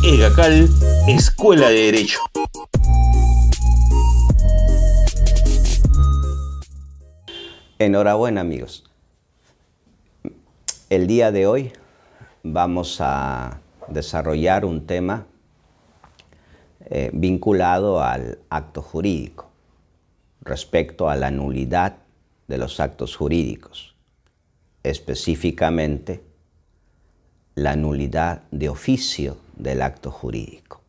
EGACAL, Escuela de Derecho. Enhorabuena, amigos. El día de hoy vamos a desarrollar un tema vinculado al acto jurídico, respecto a la nulidad de los actos jurídicos, específicamente la nulidad de oficio del acto jurídico.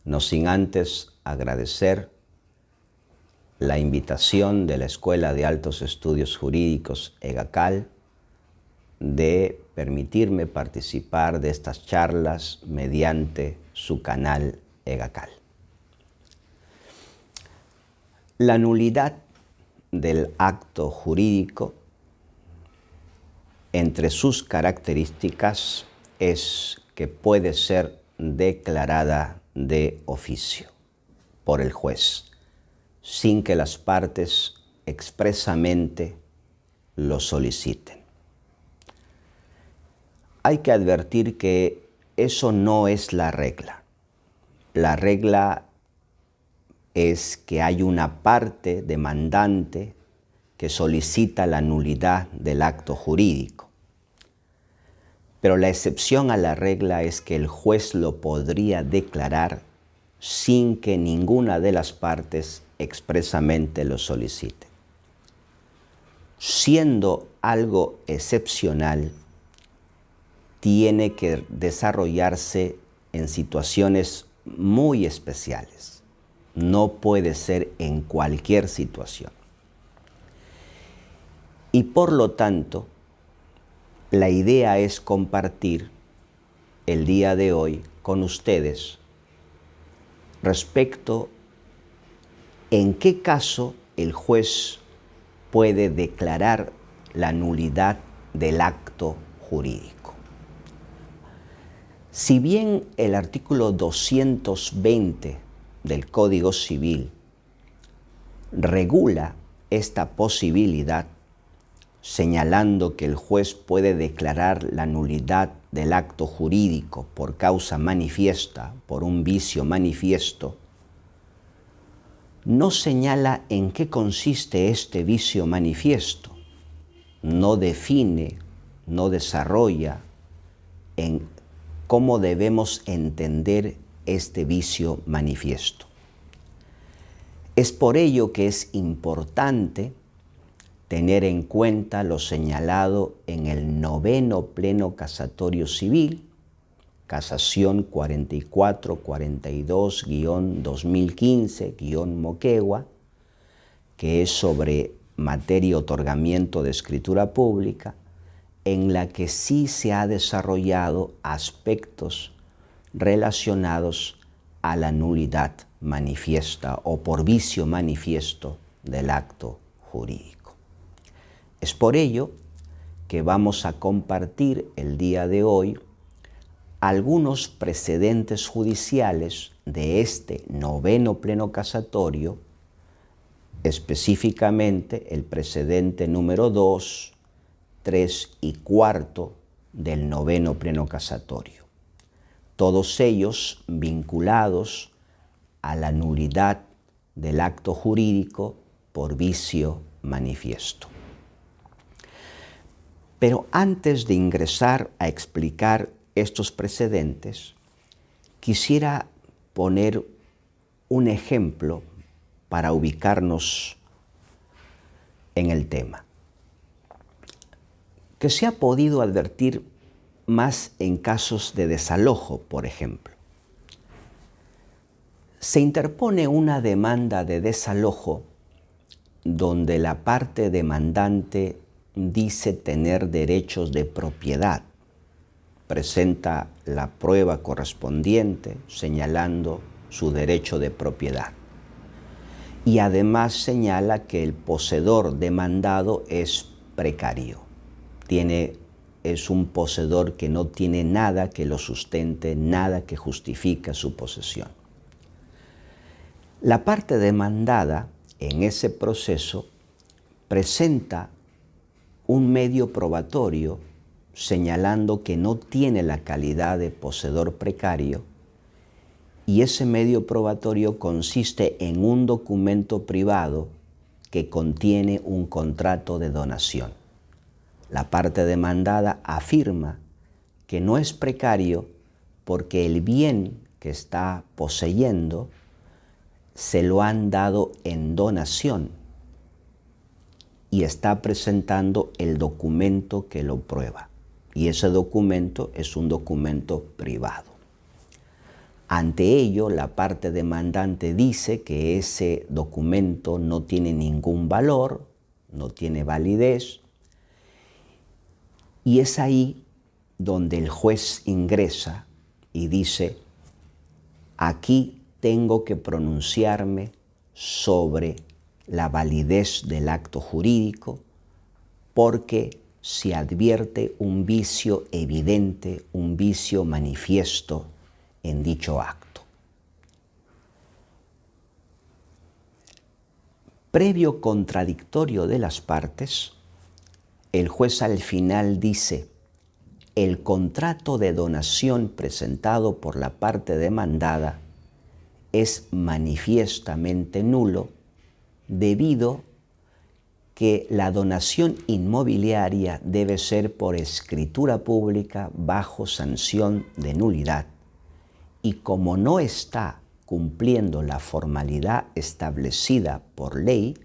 No sin antes agradecer la invitación de la Escuela de Altos Estudios Jurídicos EGACAL de permitirme participar de estas charlas mediante su canal EGACAL. La nulidad del acto jurídico, entre sus características, es que puede ser declarada de oficio por el juez, sin que las partes expresamente lo soliciten. Hay que advertir que eso no es la regla. La regla es que hay una parte demandante que solicita la nulidad del acto jurídico. Pero la excepción a la regla es que el juez lo podría declarar sin que ninguna de las partes expresamente lo solicite. Siendo algo excepcional, tiene que desarrollarse en situaciones muy especiales. No puede ser en cualquier situación. Y por lo tanto, la idea es compartir el día de hoy con ustedes respecto en qué caso el juez puede declarar la nulidad del acto jurídico. Si bien el artículo 220 del Código Civil regula esta posibilidad, señalando que el juez puede declarar la nulidad del acto jurídico por causa manifiesta, por un vicio manifiesto, no señala en qué consiste este vicio manifiesto, no define, no desarrolla en cómo debemos entender este vicio manifiesto. Es por ello que es importante tener en cuenta lo señalado en el 9º Pleno Casatorio Civil, Casación 4442-2015-Moquegua, que es sobre materia y otorgamiento de escritura pública, en la que sí se ha desarrollado aspectos relacionados a la nulidad manifiesta o por vicio manifiesto del acto jurídico. Es por ello que vamos a compartir el día de hoy algunos precedentes judiciales de este 9º Pleno Casatorio, específicamente el precedente número 2, 3 y 4 del 9º Pleno Casatorio. Todos ellos vinculados a la nulidad del acto jurídico por vicio manifiesto. Pero antes de ingresar a explicar estos precedentes, quisiera poner un ejemplo para ubicarnos en el tema, que se ha podido advertir más en casos de desalojo, por ejemplo. Se interpone una demanda de desalojo donde la parte demandante dice tener derechos de propiedad, presenta la prueba correspondiente señalando su derecho de propiedad y además señala que el poseedor demandado es precario, es un poseedor que no tiene nada que lo sustente, nada que justifica su posesión. La parte demandada en ese proceso presenta un medio probatorio señalando que no tiene la calidad de poseedor precario, y ese medio probatorio consiste en un documento privado que contiene un contrato de donación. La parte demandada afirma que no es precario porque el bien que está poseyendo se lo han dado en donación y está presentando el documento que lo prueba. Y ese documento es un documento privado. Ante ello, la parte demandante dice que ese documento no tiene ningún valor, no tiene validez, y es ahí donde el juez ingresa y dice: aquí tengo que pronunciarme sobre la validez del acto jurídico porque se advierte un vicio evidente, un vicio manifiesto en dicho acto. Previo contradictorio de las partes, el juez al final dice: el contrato de donación presentado por la parte demandada es manifiestamente nulo debido que la donación inmobiliaria debe ser por escritura pública bajo sanción de nulidad, y como no está cumpliendo la formalidad establecida por ley,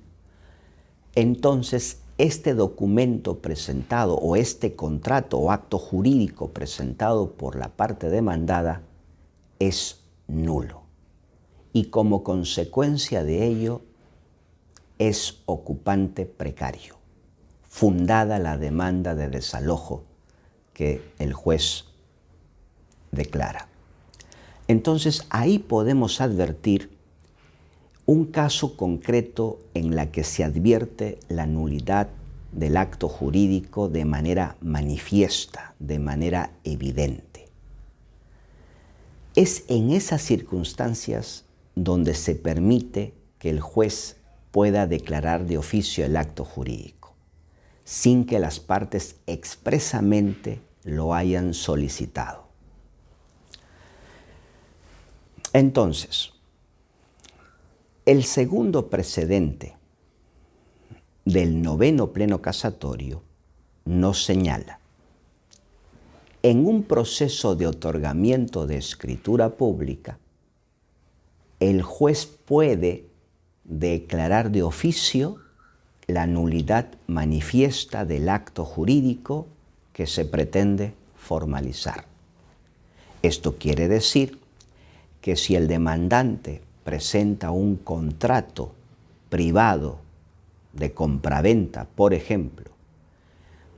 entonces este documento presentado o este contrato o acto jurídico presentado por la parte demandada es nulo, y como consecuencia de ello es ocupante precario, fundada la demanda de desalojo que el juez declara. Entonces ahí podemos advertir un caso concreto en la que se advierte la nulidad del acto jurídico de manera manifiesta, de manera evidente. Es en esas circunstancias donde se permite que el juez pueda declarar de oficio el acto jurídico, sin que las partes expresamente lo hayan solicitado. Entonces, el segundo precedente del noveno pleno casatorio nos señala: en un proceso de otorgamiento de escritura pública, el juez puede declarar de oficio la nulidad manifiesta del acto jurídico que se pretende formalizar. Esto quiere decir que si el demandante presenta un contrato privado de compraventa, por ejemplo,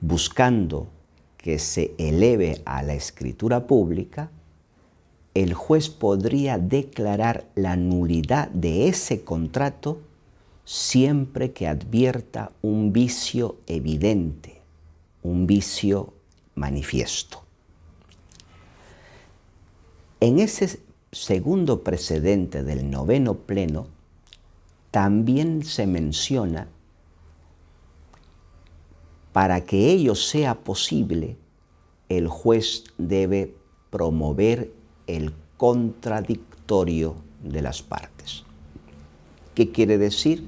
buscando que se eleve a la escritura pública, el juez podría declarar la nulidad de ese contrato siempre que advierta un vicio evidente, un vicio manifiesto. En ese segundo precedente del noveno pleno, también se menciona: para que ello sea posible, el juez debe promover el contradictorio de las partes. ¿Qué quiere decir?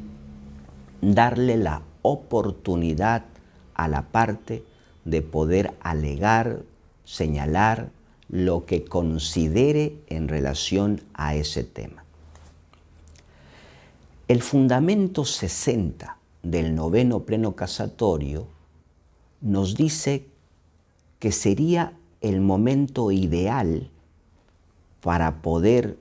Darle la oportunidad a la parte de poder alegar, señalar lo que considere en relación a ese tema. El fundamento 60 del noveno pleno casatorio nos dice que sería el momento ideal para poder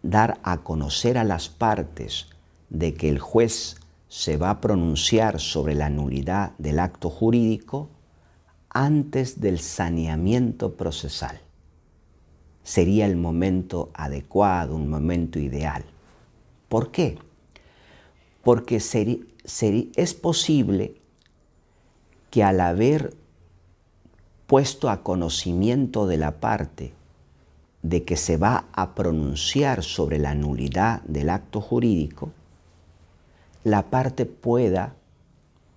dar a conocer a las partes de que el juez se va a pronunciar sobre la nulidad del acto jurídico antes del saneamiento procesal. Sería el momento adecuado, un momento ideal. ¿Por qué? Porque es posible que al haber puesto a conocimiento de la parte de que se va a pronunciar sobre la nulidad del acto jurídico, la parte pueda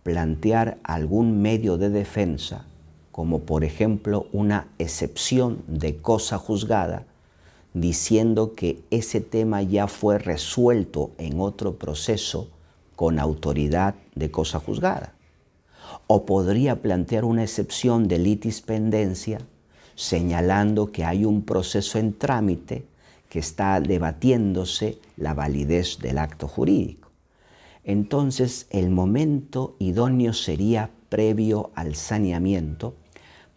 plantear algún medio de defensa como por ejemplo una excepción de cosa juzgada, diciendo que ese tema ya fue resuelto en otro proceso con autoridad de cosa juzgada. O podría plantear una excepción de litis pendencia, señalando que hay un proceso en trámite que está debatiéndose la validez del acto jurídico. Entonces, el momento idóneo sería previo al saneamiento,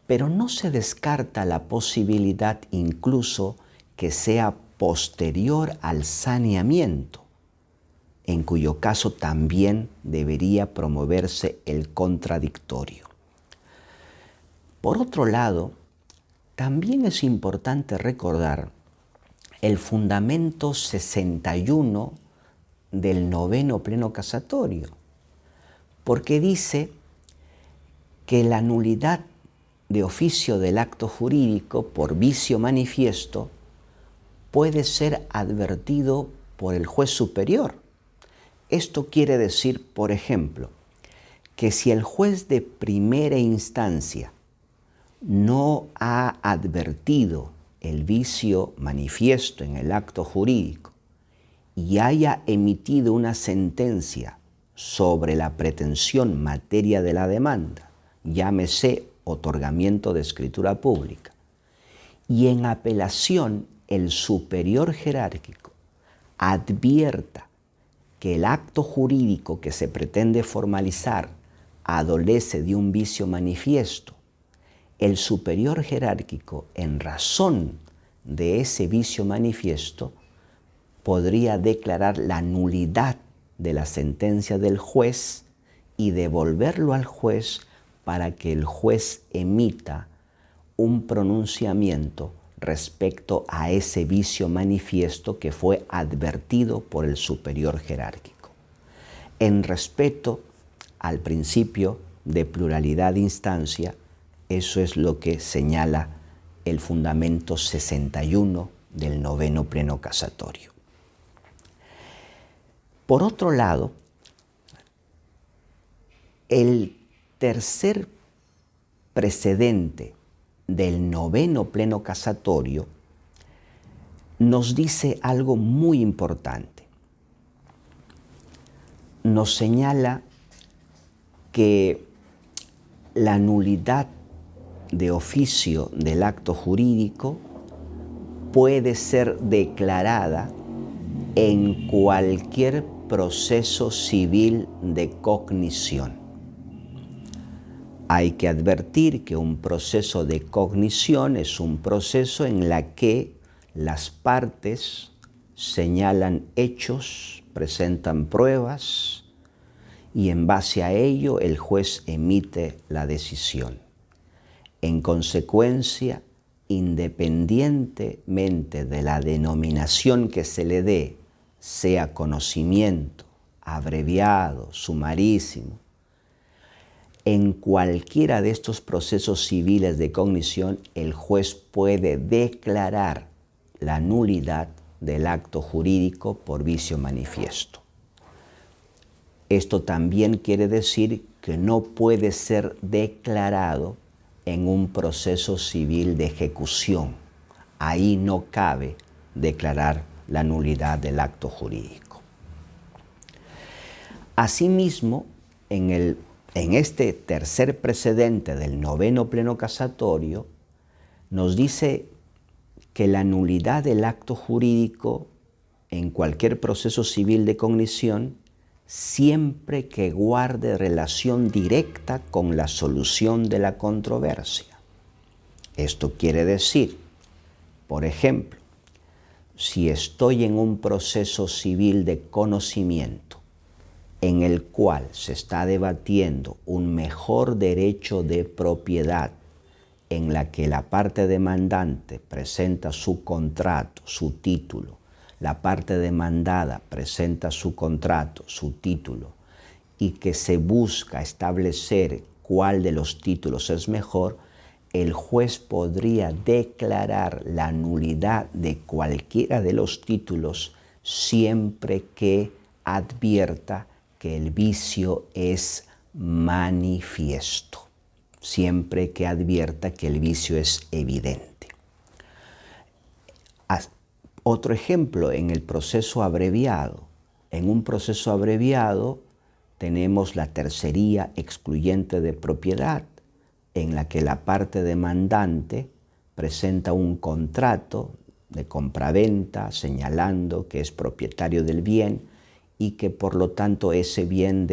pero no se descarta la posibilidad incluso que sea posterior al saneamiento, en cuyo caso también debería promoverse el contradictorio. Por otro lado, también es importante recordar el fundamento 61 del noveno pleno casatorio, porque dice que la nulidad de oficio del acto jurídico por vicio manifiesto puede ser advertido por el juez superior. Esto quiere decir, por ejemplo, que si el juez de primera instancia no ha advertido el vicio manifiesto en el acto jurídico y haya emitido una sentencia sobre la pretensión materia de la demanda, llámese otorgamiento de escritura pública, y en apelación el superior jerárquico advierta que el acto jurídico que se pretende formalizar adolece de un vicio manifiesto, el superior jerárquico, en razón de ese vicio manifiesto, podría declarar la nulidad de la sentencia del juez y devolverlo al juez para que el juez emita un pronunciamiento respecto a ese vicio manifiesto que fue advertido por el superior jerárquico. En respeto al principio de pluralidad de instancia, eso es lo que señala el fundamento 61 del noveno pleno casatorio. Por otro lado, el tercer precedente del noveno pleno casatorio nos dice algo muy importante. Nos señala que la nulidad de oficio del acto jurídico puede ser declarada en cualquier proceso civil de cognición. Hay que advertir que un proceso de cognición es un proceso en el que las partes señalan hechos, presentan pruebas y en base a ello el juez emite la decisión. En consecuencia, independientemente de la denominación que se le dé, sea conocimiento, abreviado, sumarísimo, en cualquiera de estos procesos civiles de cognición, el juez puede declarar la nulidad del acto jurídico por vicio manifiesto. Esto también quiere decir que no puede ser declarado en un proceso civil de ejecución. Ahí no cabe declarar la nulidad del acto jurídico. Asimismo, en este tercer precedente del noveno pleno casatorio, nos dice que la nulidad del acto jurídico en cualquier proceso civil de cognición, siempre que guarde relación directa con la solución de la controversia. Esto quiere decir, por ejemplo, si estoy en un proceso civil de conocimiento en el cual se está debatiendo un mejor derecho de propiedad, en la que la parte demandante presenta su contrato, su título, la parte demandada presenta su contrato, su título, y que se busca establecer cuál de los títulos es mejor, el juez podría declarar la nulidad de cualquiera de los títulos siempre que advierta que el vicio es manifiesto. siempre que advierta que el vicio es evidente. Otro ejemplo, en el proceso abreviado. En un proceso abreviado tenemos la tercería excluyente de propiedad, en la que la parte demandante presenta un contrato de compraventa señalando que es propietario del bien y que por lo tanto ese bien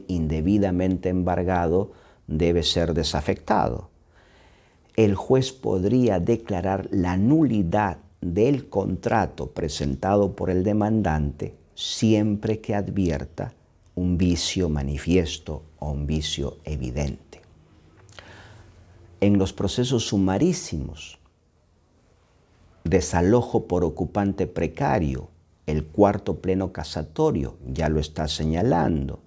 indebidamente embargado debe ser desafectado. El juez podría declarar la nulidad del contrato presentado por el demandante siempre que advierta un vicio manifiesto o un vicio evidente. En los procesos sumarísimos, desalojo por ocupante precario, el cuarto pleno casatorio ya lo está señalando,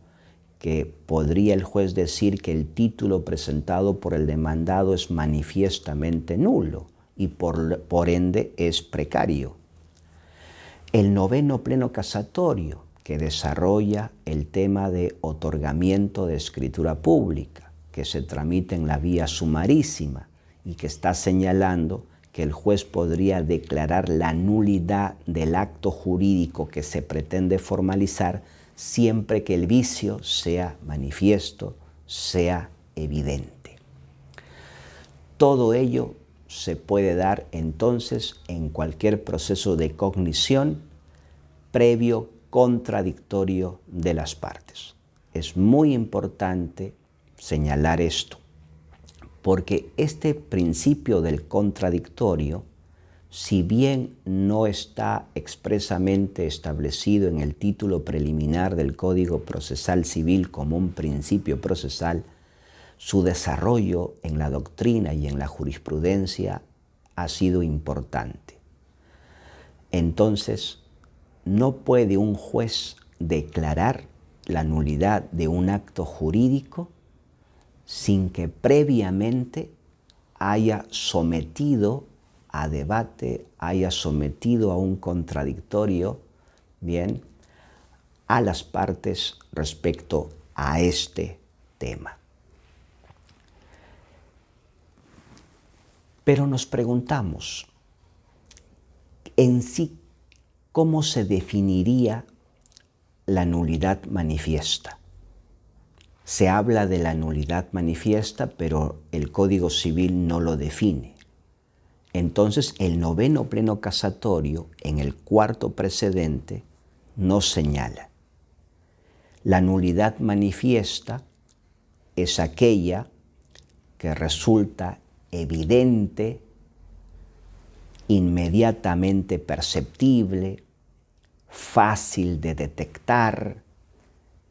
que podría el juez decir que el título presentado por el demandado es manifiestamente nulo y por ende es precario. El noveno pleno casatorio, que desarrolla el tema de otorgamiento de escritura pública, que se tramita en la vía sumarísima y que está señalando que el juez podría declarar la nulidad del acto jurídico que se pretende formalizar siempre que el vicio sea manifiesto, sea evidente. Todo ello se puede dar entonces en cualquier proceso de cognición previo contradictorio de las partes. Es muy importante señalar esto, porque este principio del contradictorio, si bien no está expresamente establecido en el título preliminar del Código Procesal Civil como un principio procesal, su desarrollo en la doctrina y en la jurisprudencia ha sido importante. Entonces, no puede un juez declarar la nulidad de un acto jurídico sin que previamente haya sometido a debate, haya sometido a un contradictorio, bien, a las partes respecto a este tema. Pero nos preguntamos, en sí, ¿cómo se definiría la nulidad manifiesta? Se habla de la nulidad manifiesta, pero el Código Civil no lo define. Entonces, el noveno pleno casatorio, en el cuarto precedente, nos señala: la nulidad manifiesta es aquella que resulta evidente, inmediatamente perceptible, fácil de detectar,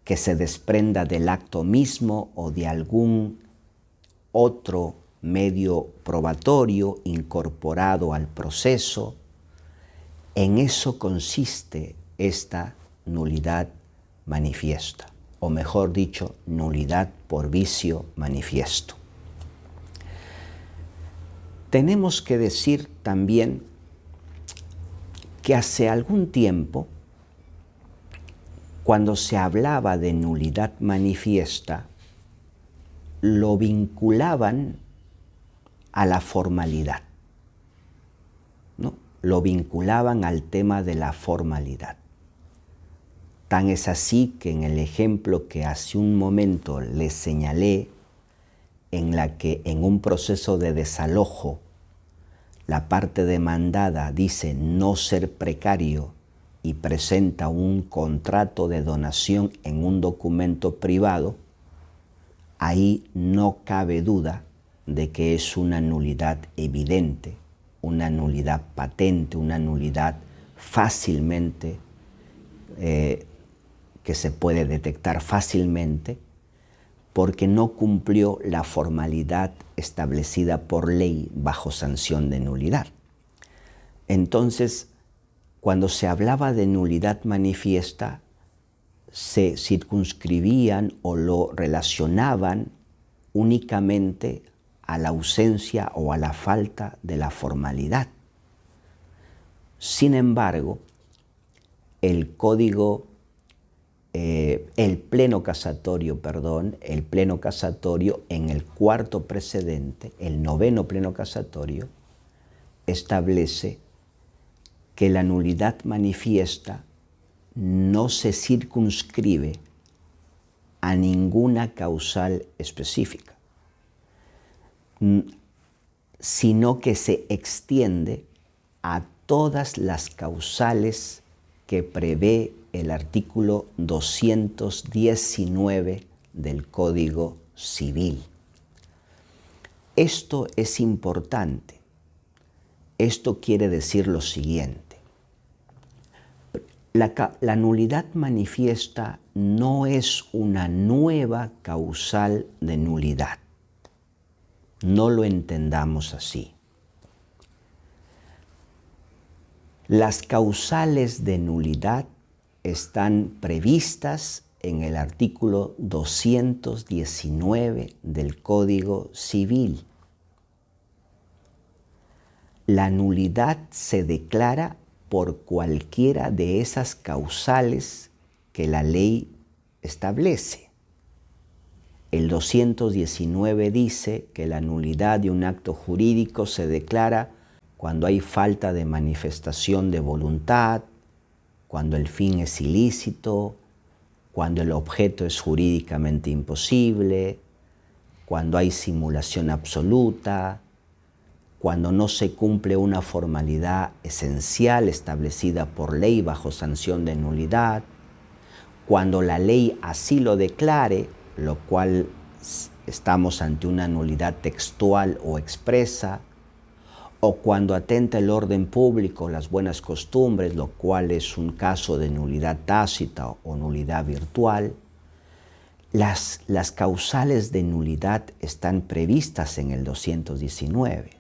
que se desprenda del acto mismo o de algún otro medio probatorio incorporado al proceso. En eso consiste esta nulidad manifiesta, o mejor dicho, nulidad por vicio manifiesto. Tenemos que decir también que hace algún tiempo, cuando se hablaba de nulidad manifiesta, lo vinculaban a la formalidad, ¿no? Lo vinculaban al tema de la formalidad. Tan es así que en el ejemplo que hace un momento les señalé, en la que en un proceso de desalojo la parte demandada dice no ser precario y presenta un contrato de donación en un documento privado, ahí no cabe duda de que es una nulidad evidente, una nulidad patente, una nulidad fácilmente, que se puede detectar fácilmente, porque no cumplió la formalidad establecida por ley bajo sanción de nulidad. Entonces, cuando se hablaba de nulidad manifiesta, se circunscribían o lo relacionaban únicamente a la ausencia o a la falta de la formalidad. Sin embargo, el Código el pleno casatorio en el cuarto precedente, el noveno pleno casatorio, establece que la nulidad manifiesta no se circunscribe a ninguna causal específica, sino que se extiende a todas las causales que prevé el artículo 219 del Código Civil. Esto es importante. Esto quiere decir lo siguiente. La nulidad manifiesta no es una nueva causal de nulidad. No lo entendamos así. Las causales de nulidad están previstas en el artículo 219 del Código Civil. La nulidad se declara por cualquiera de esas causales que la ley establece. El 219 dice que la nulidad de un acto jurídico se declara cuando hay falta de manifestación de voluntad, cuando el fin es ilícito, cuando el objeto es jurídicamente imposible, cuando hay simulación absoluta, cuando no se cumple una formalidad esencial establecida por ley bajo sanción de nulidad, cuando la ley así lo declare, lo cual estamos ante una nulidad textual o expresa, o cuando atenta el orden público, las buenas costumbres, lo cual es un caso de nulidad tácita o nulidad virtual. Las causales de nulidad están previstas en el 219.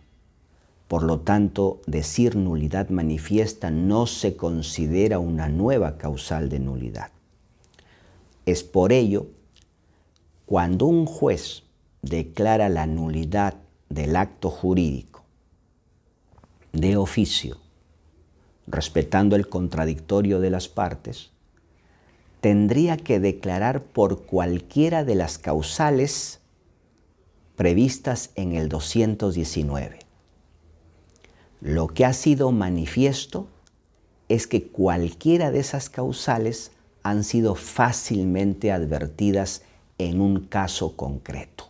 Por lo tanto, decir nulidad manifiesta no se considera una nueva causal de nulidad. Es por ello, cuando un juez declara la nulidad del acto jurídico de oficio, respetando el contradictorio de las partes, tendría que declarar por cualquiera de las causales previstas en el 219. Lo que ha sido manifiesto es que cualquiera de esas causales han sido fácilmente advertidas en un caso concreto.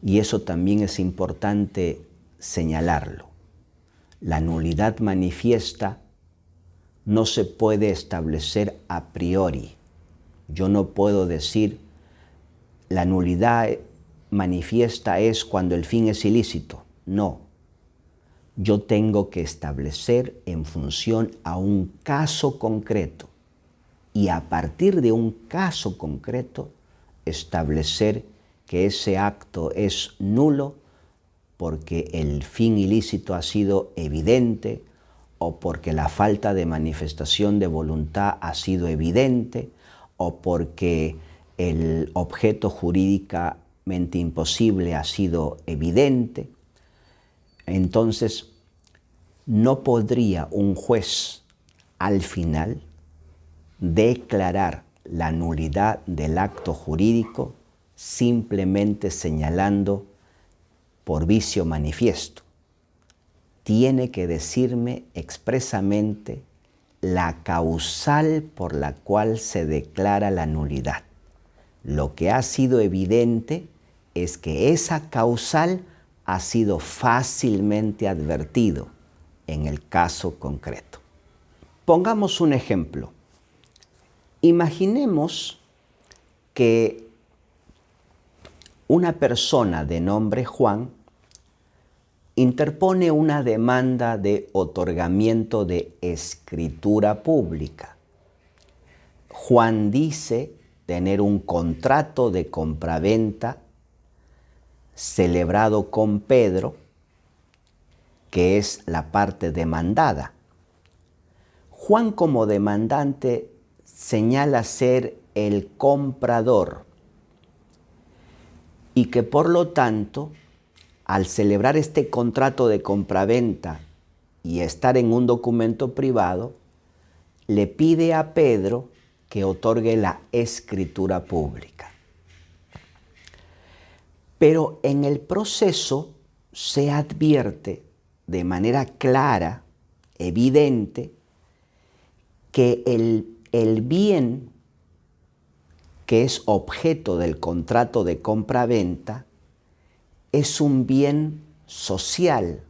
Y eso también es importante señalarlo. La nulidad manifiesta no se puede establecer a priori. Yo no puedo decir la nulidad manifiesta es cuando el fin es ilícito. No. Yo tengo que establecer en función a un caso concreto y a partir de un caso concreto establecer que ese acto es nulo porque el fin ilícito ha sido evidente o porque la falta de manifestación de voluntad ha sido evidente o porque el objeto jurídicamente imposible ha sido evidente. Entonces, no podría un juez al final declarar la nulidad del acto jurídico simplemente señalando por vicio manifiesto. Tiene que decirme expresamente la causal por la cual se declara la nulidad. Lo que ha sido evidente es que esa causal ha sido fácilmente advertido en el caso concreto. Pongamos un ejemplo. Imaginemos que una persona de nombre Juan interpone una demanda de otorgamiento de escritura pública. Juan dice tener un contrato de compraventa celebrado con Pedro, que es la parte demandada. Juan, como demandante, señala ser el comprador y que por lo tanto, al celebrar este contrato de compraventa y estar en un documento privado, le pide a Pedro que otorgue la escritura pública. Pero en el proceso se advierte de manera clara, evidente, que el bien que es objeto del contrato de compra-venta es un bien social,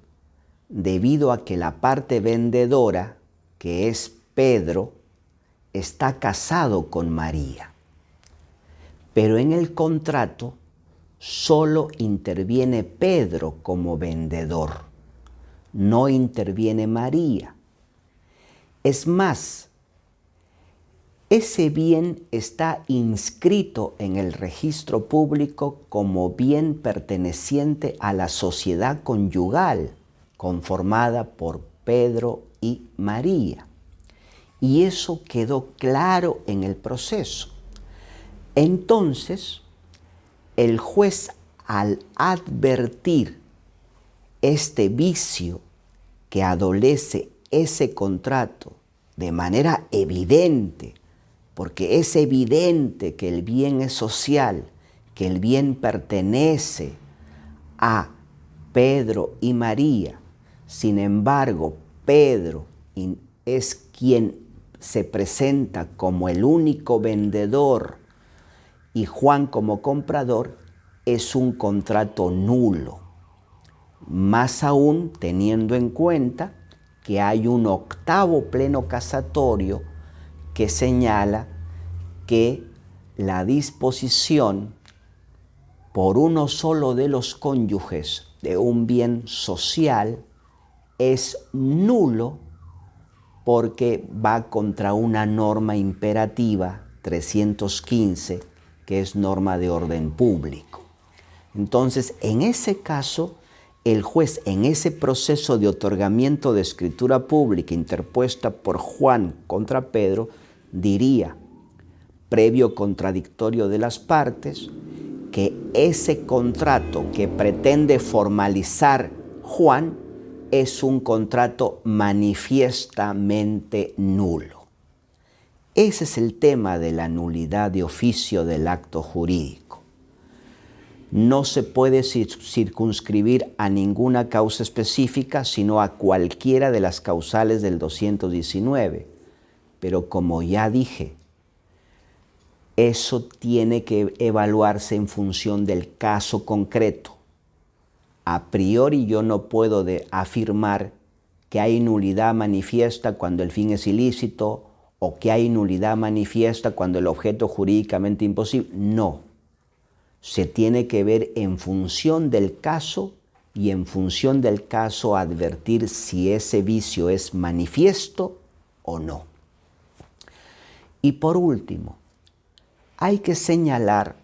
debido a que la parte vendedora, que es Pedro, está casado con María. Pero en el contrato solo interviene Pedro como vendedor, no interviene María. Es más, ese bien está inscrito en el registro público como bien perteneciente a la sociedad conyugal conformada por Pedro y María. Y eso quedó claro en el proceso. Entonces, el juez, al advertir este vicio que adolece ese contrato de manera evidente, porque es evidente que el bien es social, que el bien pertenece a Pedro y María. Sin embargo, Pedro es quien se presenta como el único vendedor y Juan como comprador. Es un contrato nulo. Más aún teniendo en cuenta que hay un octavo pleno casatorio que señala que la disposición por uno solo de los cónyuges de un bien social es nulo porque va contra una norma imperativa 315, que es norma de orden público. Entonces, en ese caso, el juez, en ese proceso de otorgamiento de escritura pública interpuesta por Juan contra Pedro, diría, previo contradictorio de las partes, que ese contrato que pretende formalizar Juan es un contrato manifiestamente nulo. Ese es el tema de la nulidad de oficio del acto jurídico. No se puede circunscribir a ninguna causa específica, sino a cualquiera de las causales del 219. Pero como ya dije, eso tiene que evaluarse en función del caso concreto. A priori yo no puedo afirmar que hay nulidad manifiesta cuando el fin es ilícito o que hay nulidad manifiesta cuando el objeto es jurídicamente imposible. No. Se tiene que ver en función del caso y en función del caso advertir si ese vicio es manifiesto o no. Y por último, hay que señalar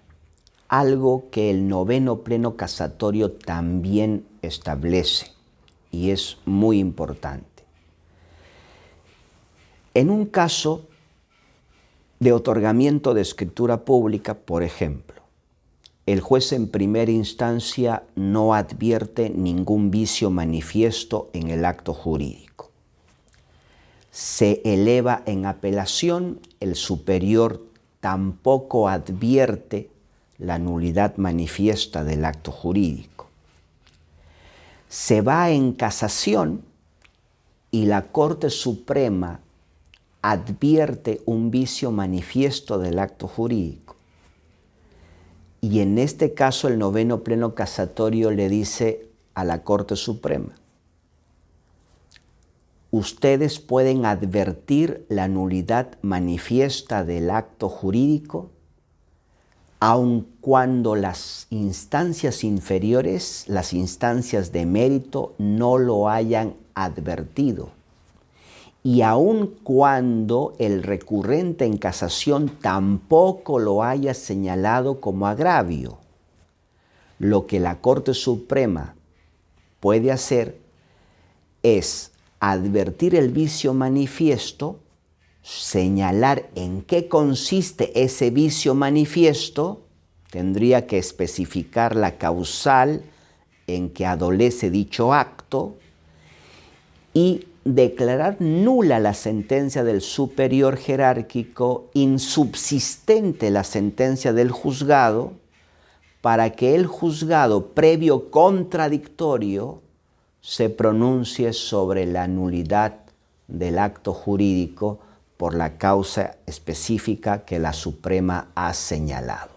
algo que el noveno pleno casatorio también establece y es muy importante. En un caso de otorgamiento de escritura pública, por ejemplo, el juez en primera instancia no advierte ningún vicio manifiesto en el acto jurídico. Se eleva en apelación, el superior tampoco advierte la nulidad manifiesta del acto jurídico. Se va en casación y la Corte Suprema advierte un vicio manifiesto del acto jurídico. Y en este caso el noveno pleno casatorio le dice a la Corte Suprema, ustedes pueden advertir la nulidad manifiesta del acto jurídico aun cuando las instancias inferiores, las instancias de mérito, no lo hayan advertido. Y aun cuando el recurrente en casación tampoco lo haya señalado como agravio. Lo que la Corte Suprema puede hacer es advertir el vicio manifiesto, señalar en qué consiste ese vicio manifiesto, tendría que especificar la causal en que adolece dicho acto y declarar nula la sentencia del superior jerárquico, insubsistente la sentencia del juzgado, para que el juzgado previo contradictorio se pronuncie sobre la nulidad del acto jurídico por la causa específica que la Suprema ha señalado.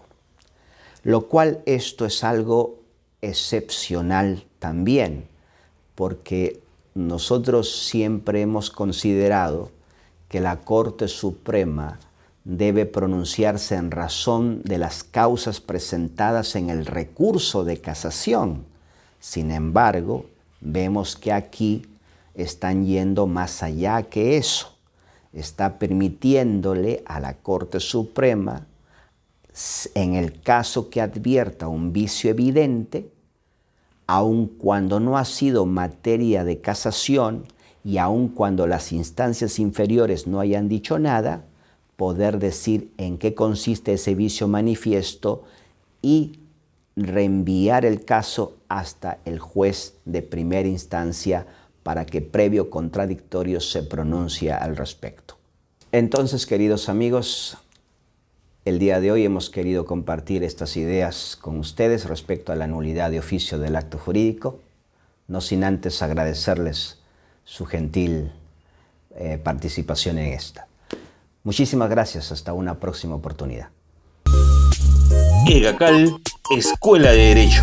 Lo cual esto es algo excepcional también, porque nosotros siempre hemos considerado que la Corte Suprema debe pronunciarse en razón de las causas presentadas en el recurso de casación. Sin embargo, vemos que aquí están yendo más allá que eso. Está permitiéndole a la Corte Suprema, en el caso que advierta un vicio evidente, aun cuando no ha sido materia de casación y aun cuando las instancias inferiores no hayan dicho nada, poder decir en qué consiste ese vicio manifiesto y reenviar el caso hasta el juez de primera instancia para que previo contradictorio se pronuncie al respecto. Entonces, queridos amigos, el día de hoy hemos querido compartir estas ideas con ustedes respecto a la nulidad de oficio del acto jurídico, no sin antes agradecerles su gentil participación en esta. Muchísimas gracias, hasta una próxima oportunidad. EGACAL, Escuela de Derecho.